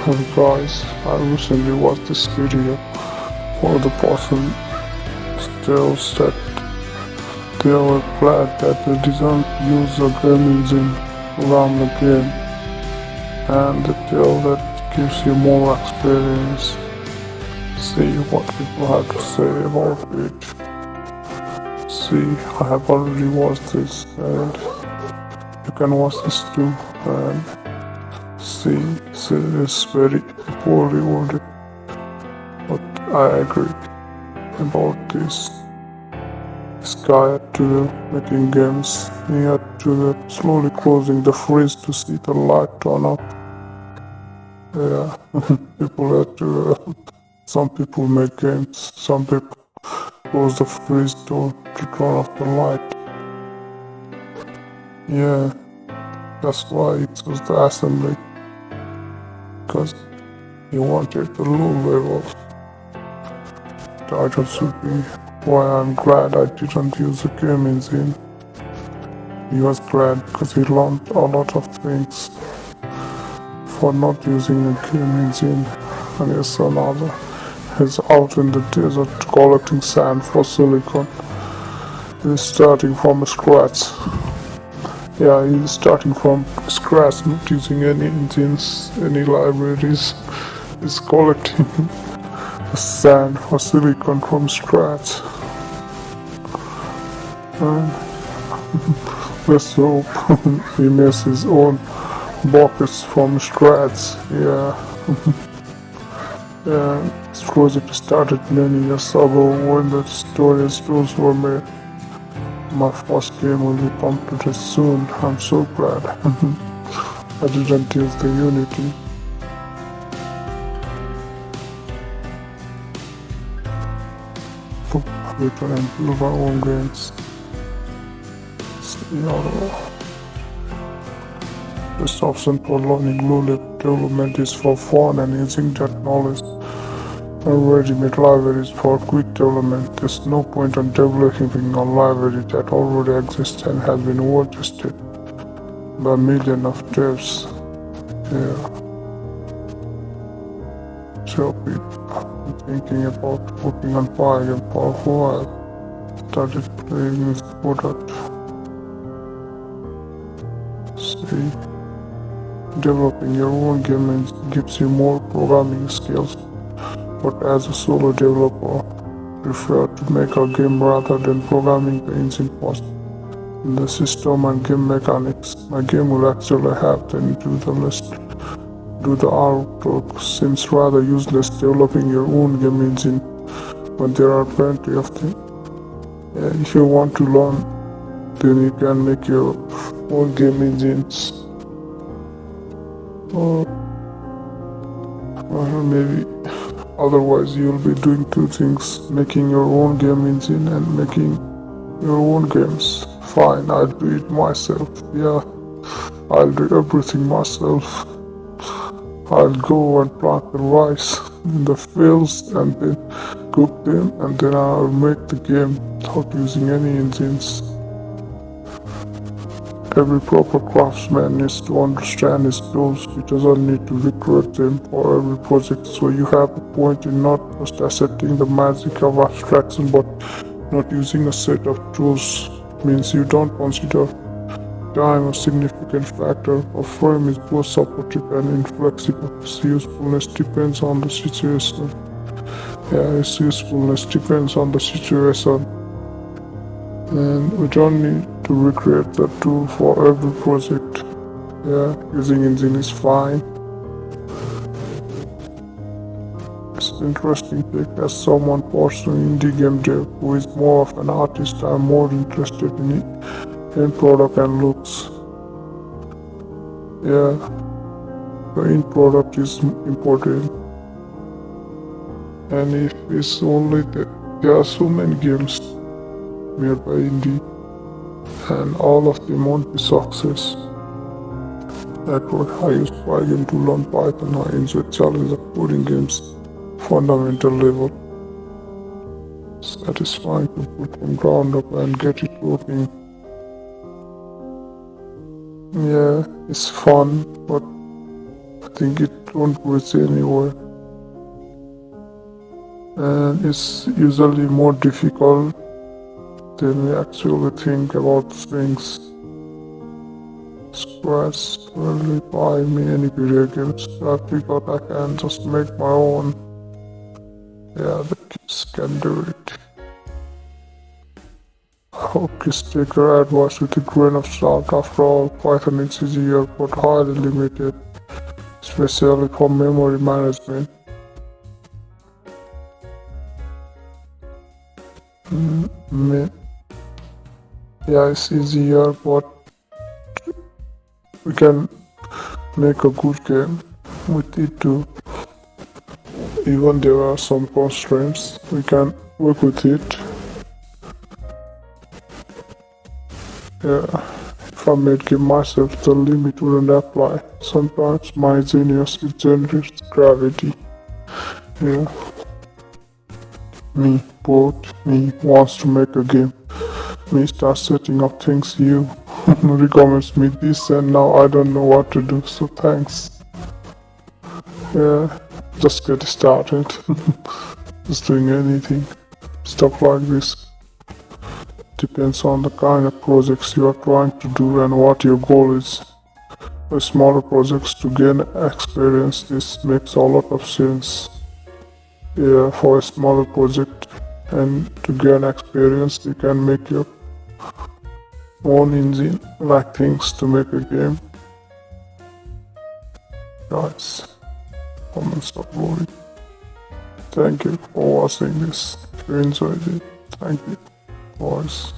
And guys, I recently watched this video where the person still said they were glad that they didn't use the game engine around the game, and they tell that gives you more experience. See what people have to say about it. See, I have already watched this, and you can watch this too. And see, it's very poorly worded, but I agree about this. This guy had to making games. He had to slowly closing the fridge to see the light turn up. Yeah, people had to. Some people make games. Some people close the fridge door to turn off the light. Yeah, that's why it was the assembly, because he wanted the low level. Title should be why I'm glad I didn't use the game engine. He was glad because he learned a lot of things for not using a game engine. And his another is out in the desert collecting sand for silicon. He's starting from scratch. Yeah, he's starting from scratch, not using any engines, any libraries. He's collecting sand for silicon from scratch. And let's hope he makes his own buckets from scratch. Yeah. Yeah, this project started many years ago when the storage tools were made. My first game will be completed soon. I'm so glad. I didn't use the Unity. We can build our own games. This option for learning low-level development is for fun and using that knowledge. And ready-made libraries for quick development. There's no point in developing a library that already exists and has been over-tested by millions of devs. Yeah. So I've been thinking about working on Pygame for a while. Started playing with product. See, developing your own game gives you more programming skills. But as a solo developer, I prefer to make a game rather than programming the engine first. In the system and game mechanics, my game will actually have them do the list. Do the artwork seems rather useless developing your own game engine when there are plenty of things. Yeah, if you want to learn, then you can make your own game engines. Or maybe otherwise you'll be doing two things, making your own game engine and making your own games. Fine, I'll do it myself. Yeah, I'll do everything myself. I'll go and plant the rice in the fields and then cook them, and then I'll make the game without using any engines. Every proper craftsman needs to understand his tools. He doesn't need to recreate them for every project. So you have a point in not just accepting the magic of abstraction, but not using a set of tools means you don't consider time a significant factor. A frame is both supportive and inflexible. Its usefulness depends on the situation. Yeah, its usefulness depends on the situation. And we don't need to recreate the tool for every project. Yeah, using engine is fine. It's interesting take as someone pursuing indie game dev who is more of an artist. I'm more interested in end product and looks. Yeah, the end product is important. And if it's only that there are so many games made by indie, and all of them won't be success. Actually, I use Pygame to learn Python. I enjoy challenge of coding games, fundamental level. Satisfying to put from ground up and get it working. Yeah, it's fun, but I think it won't reach anywhere. And it's usually more difficult than we actually think about things. Scratch really buy me any video games. I figured I can just make my own. Yeah, the kids can do it. I hope kids take your advice with a grain of salt. After all, Python is easier but highly limited, especially for memory management. Me- Yeah, it's easier, but we can make a good game with it too. Even there are some constraints, we can work with it. Yeah, if I made game myself, the limit wouldn't apply. Sometimes my genius generates gravity. Yeah, me wants to make a game. Me starts setting up things you recommends me this and now I don't know what to do, so thanks. Yeah, just get started. Just doing anything. Stuff like this depends on the kind of projects you are trying to do and what your goal is. For smaller projects to gain experience, this makes a lot of sense. Yeah, for a smaller project and to gain experience, you can make your own engine like things to make a game. Guys, comments are boring. Thank you for watching this. If you enjoyed it, thank you, boys.